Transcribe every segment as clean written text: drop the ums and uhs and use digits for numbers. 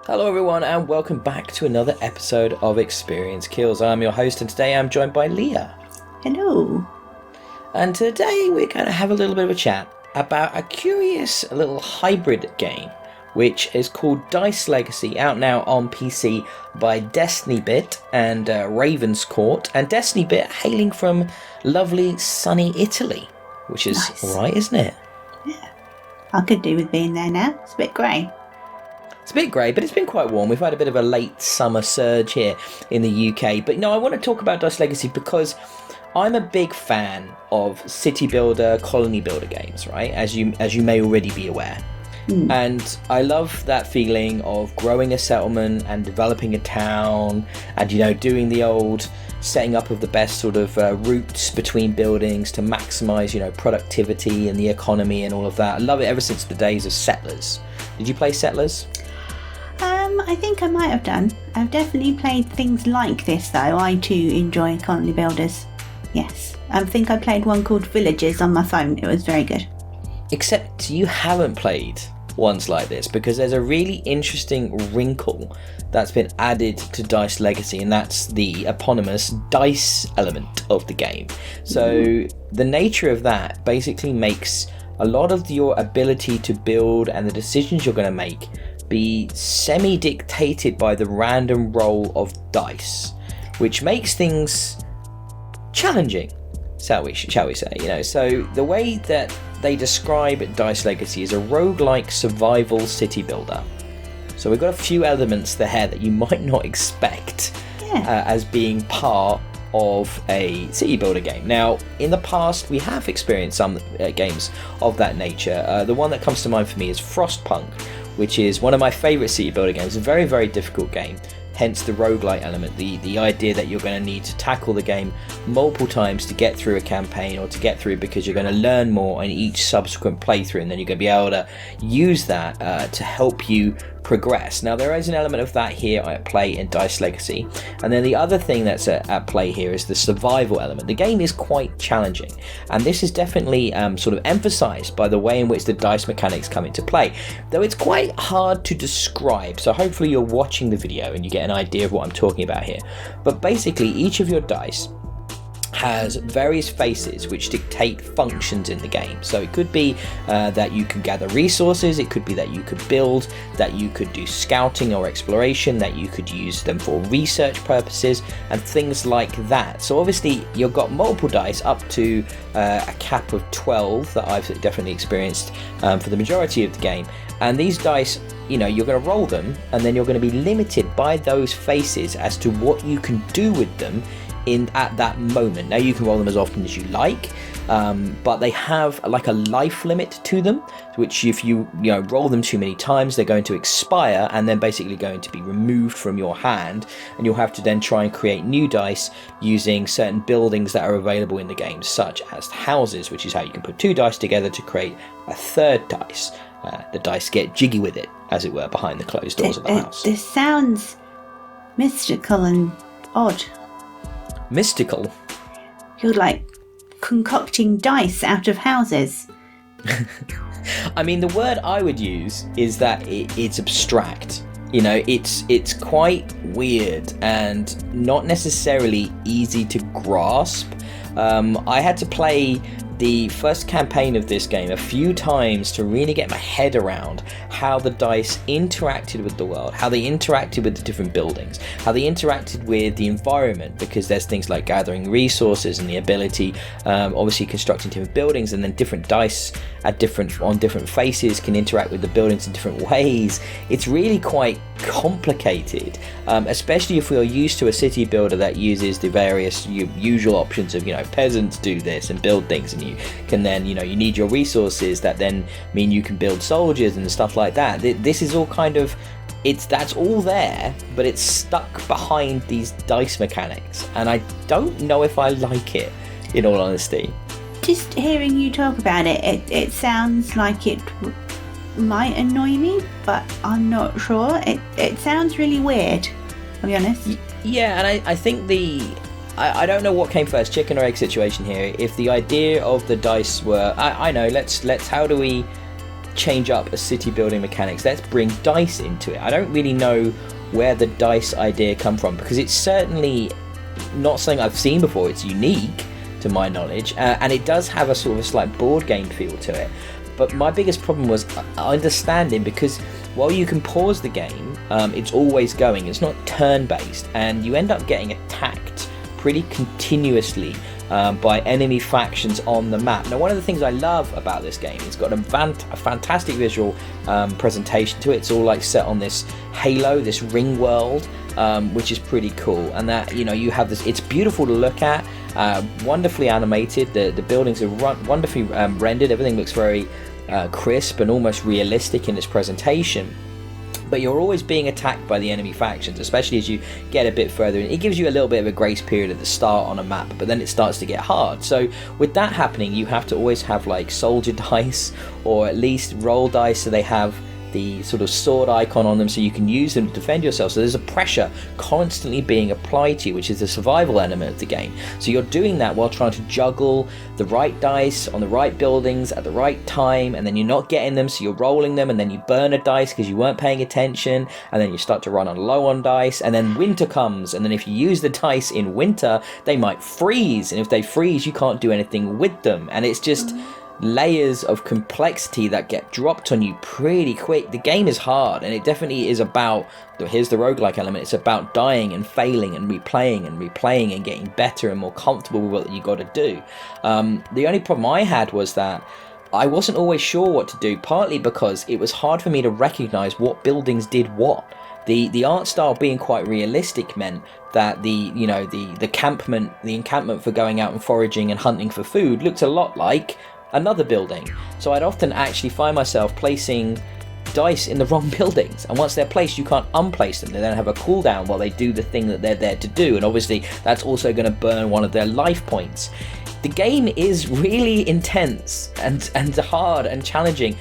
Hello everyone and welcome back to another episode of Experience Kills. I'm your host and today I'm joined by Leah. Hello. And today we're going to have a little bit of a chat about a curious little hybrid game which is called Dice Legacy, out now on PC by Destiny Bit and Raven's Court. And Destiny Bit hailing from lovely sunny Italy, which is Nice. alright, isn't it? Yeah. I could do with being there now. It's a bit grey. It's a bit grey, but it's been quite warm. We've had a bit of a late summer surge here in the UK. But no, I want to talk about Dice Legacy because I'm a big fan of city builder, colony builder games, right? As you may already be aware. And I love that feeling of growing a settlement and developing a town and, doing the old setting up of the best sort of routes between buildings to maximise, productivity and the economy and all of that. I love it ever since the days of Settlers. Did you play Settlers? I think I might have done. I've definitely played things like this, though. I too enjoy colony builders. Yes. I think I played one called Villages on my phone. It was very good. Except you haven't played ones like this because there's a really interesting wrinkle that's been added to Dice Legacy, and that's the eponymous dice element of the game. So the nature of that basically makes a lot of your ability to build and the decisions you're going to make be semi-dictated by the random roll of dice, which makes things challenging, shall we say. So the way that they describe Dice Legacy is a roguelike survival city builder. So we've got a few elements there that you might not expect as being part of a city builder game. Now, in the past, we have experienced some games of that nature. The one that comes to mind for me is Frostpunk, which is one of my favourite city builder games. A very, very difficult game, hence the roguelite element, the idea that you're going to need to tackle the game multiple times to get through a campaign or to get through because you're going to learn more in each subsequent playthrough, and then you're going to be able to use that to help you progress. Now, there is an element of that here at play in Dice Legacy, and then the other thing that's at play here is the survival element. The game is quite challenging, and this is definitely sort of emphasized by the way in which the dice mechanics come into play, though it's quite hard to describe. So hopefully you're watching the video and you get an idea of what I'm talking about here. But basically, each of your dice has various faces which dictate functions in the game. So it could be that you can gather resources, it could be that you could build, that you could do scouting or exploration, that you could use them for research purposes and things like that. So obviously you've got multiple dice up to a cap of 12 that I've definitely experienced for the majority of the game. And these dice, you're going to roll them and then you're going to be limited by those faces as to what you can do with them at that moment. Now, you can roll them as often as you like, but they have like a life limit to them, which if you roll them too many times, they're going to expire and then basically going to be removed from your hand, and you'll have to then try and create new dice using certain buildings that are available in the game, such as houses, which is how you can put two dice together to create a third dice. The dice get jiggy with it, as it were, behind the closed doors of the house. This sounds mystical and odd. Mystical? You're like concocting dice out of houses. I mean, the word I would use is that it's abstract. It's quite weird and not necessarily easy to grasp. I had to play the first campaign of this game a few times to really get my head around how the dice interacted with the world, how they interacted with the different buildings, how they interacted with the environment, because there's things like gathering resources and the ability, obviously constructing different buildings, and then different dice on different faces can interact with the buildings in different ways. It's really quite complicated, especially if we're used to a city builder that uses the various usual options of peasants do this and build things, and you can then you need your resources that then mean you can build soldiers and stuff like that. This is all kind of that's all there, but it's stuck behind these dice mechanics, and I don't know if I like it, in all honesty. Just hearing you talk about it sounds like it might annoy me, but I'm not sure. It sounds really weird, I'll be honest. Yeah, and I think I don't know what came first, chicken or egg situation here. If the idea of the dice were, I know, let's how do we change up a city building mechanics. Let's bring dice into it. I don't really know where the dice idea come from, because it's certainly not something I've seen before. It's unique to my knowledge, and it does have a sort of a slight board game feel to it. But my biggest problem was understanding, because while you can pause the game, it's always going. It's not turn-based, and you end up getting attacked pretty continuously by enemy factions on the map. Now, one of the things I love about this game, it's got a fantastic visual presentation to it. It's all like set on this halo, this ring world, which is pretty cool. And that, you know, you have this, it's beautiful to look at, wonderfully animated. The buildings are wonderfully rendered. Everything looks very crisp and almost realistic in its presentation. But you're always being attacked by the enemy factions, especially as you get a bit further in. It gives you a little bit of a grace period at the start on a map, but then it starts to get hard. So with that happening, you have to always have like soldier dice, or at least roll dice, so they have the sort of sword icon on them, so you can use them to defend yourself. So there's a pressure constantly being applied to you, which is the survival element of the game. So you're doing that while trying to juggle the right dice on the right buildings at the right time, and then you're not getting them, so you're rolling them, and then you burn a dice because you weren't paying attention, and then you start to run on low on dice, and then winter comes, and then if you use the dice in winter, they might freeze, and if they freeze, you can't do anything with them, and it's just layers of complexity that get dropped on you pretty quick. The game is hard, and it definitely is about, here's the roguelike element, it's about dying and failing and replaying and getting better and more comfortable with what you got to do. The only problem I had was that I wasn't always sure what to do, partly because it was hard for me to recognize what buildings did what. The art style being quite realistic meant that the encampment for going out and foraging and hunting for food looked a lot like another building. So I'd often actually find myself placing dice in the wrong buildings, and once they're placed, you can't unplace them. They then have a cooldown while they do the thing that they're there to do, and obviously that's also going to burn one of their life points. The game is really intense and hard and challenging,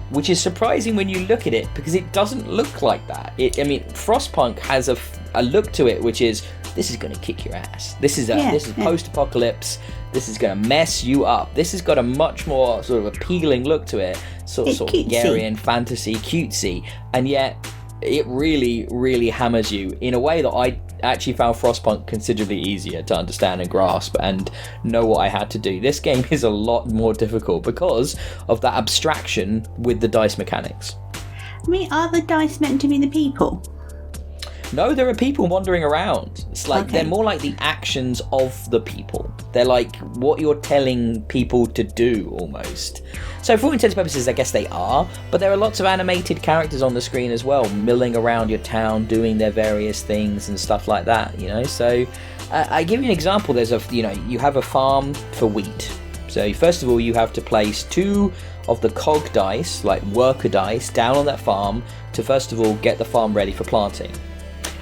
which is surprising when you look at it, because it doesn't look like that. Frostpunk has a look to it which is, this is going to kick your ass. This is post-apocalypse. This is going to mess you up. This has got a much more sort of appealing look to it, sort of Hungarian fantasy, cutesy, and yet it really, really hammers you in a way that I actually found Frostpunk considerably easier to understand and grasp and know what I had to do. This game is a lot more difficult because of that abstraction with the dice mechanics. I mean, are the dice meant to be the people? No, there are people wandering around. It's like they're more like the actions of the people. They're like what you're telling people to do, almost. So for all intents and purposes, I guess they are, but there are lots of animated characters on the screen as well, milling around your town, doing their various things and stuff like that, you know? So I give you an example. You have a farm for wheat. So first of all, you have to place 2 of the cog dice, like worker dice, down on that farm to first of all get the farm ready for planting.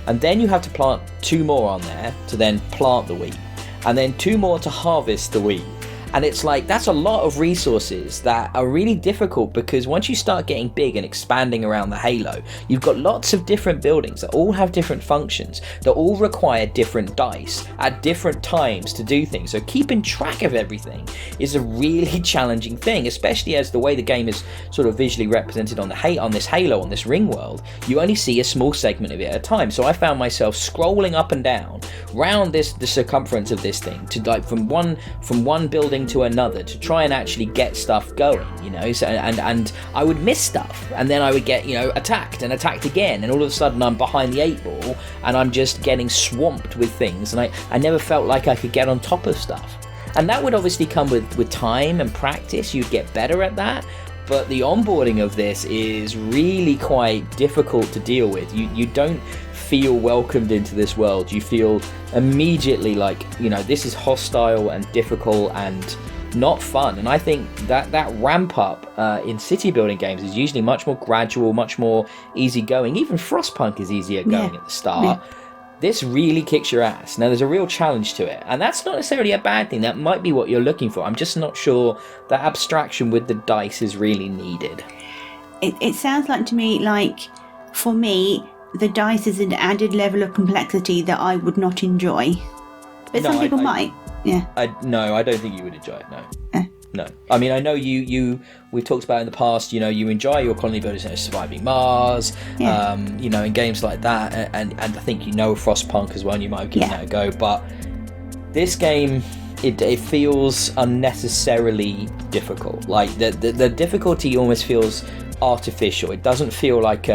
And then you have to plant 2 more on there to then plant the wheat. And then 2 more to harvest the wheat. And it's like, that's a lot of resources that are really difficult, because once you start getting big and expanding around the halo, you've got lots of different buildings that all have different functions, that all require different dice at different times to do things. So keeping track of everything is a really challenging thing, especially as the way the game is sort of visually represented on this halo, on this ring world. You only see a small segment of it at a time. So I found myself scrolling up and down round the circumference of this thing, to like from one building to another, to try and actually get stuff going, you know. So and I would miss stuff, and then I would get, you know, attacked again, and all of a sudden I'm behind the 8 ball and I'm just getting swamped with things, and I never felt like I could get on top of stuff. And that would obviously come with time and practice. You'd get better at that, but the onboarding of this is really quite difficult to deal with. You don't feel welcomed into this world. You feel immediately like, you know, this is hostile and difficult and not fun. And I think that ramp up in city building games is usually much more gradual, much more easygoing. Even Frostpunk is easier going at the start. This really kicks your ass. Now, there's a real challenge to it, and that's not necessarily a bad thing. That might be what you're looking for. I'm just not sure that abstraction with the dice is really needed. It sounds like to me, like, for me, the dice is an added level of complexity that I would not enjoy. But some people might. Yeah. No, I don't think you would enjoy it, no. No. I mean, I know we've talked about in the past, you know, you enjoy your colony builders, you know, surviving Mars, you know, in games like that, and I think you know Frostpunk as well, and you might have given that a go, but this game, it feels unnecessarily difficult. Like, the difficulty almost feels artificial. It doesn't feel like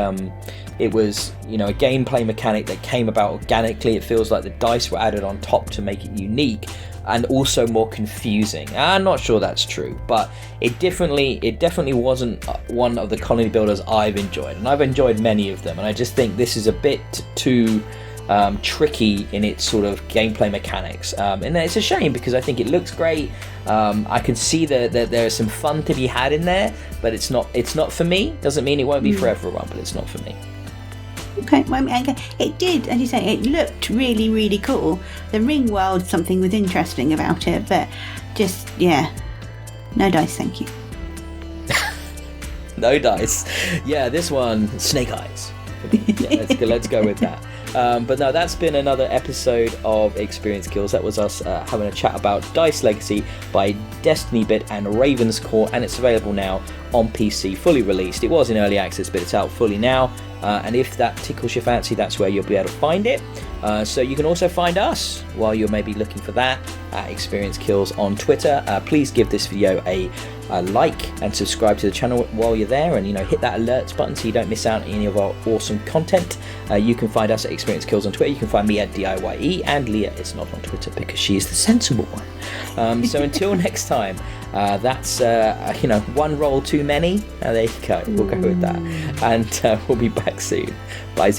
it was, you know, a gameplay mechanic that came about organically. It feels like the dice were added on top to make it unique, and also more confusing. I'm not sure that's true, but it definitely wasn't one of the colony builders I've enjoyed, and I've enjoyed many of them, and I just think this is a bit too tricky in its sort of gameplay mechanics, and it's a shame because I think it looks great. I can see that there's some fun to be had in there, but it's not for me. Doesn't mean it won't be for everyone, but it's not for me. Okay, well, it did, as you say, it looked really, really cool. The ring world, something was interesting about it, but just, no dice, thank you. No dice. Yeah, this one, snake eyes. Yeah, let's go with that. But no, that's been another episode of Experience Kills. That was us having a chat about Dice Legacy by Destiny Bit and Ravenscourt, and it's available now on PC, fully released. It was in early access, but it's out fully now. And if that tickles your fancy, that's where you'll be able to find it. So you can also find us while you're maybe looking for that at Experience Kills on Twitter. Please give this video a like and subscribe to the channel while you're there, and, you know, hit that alerts button so you don't miss out on any of our awesome content. You can find us at Experience Kills on Twitter. You can find me at DIYE, and Leah is not on Twitter because she is the sensible one. So until next time, that's you know, one roll too many. There you go. We'll go with that, and we'll be back soon. Bye.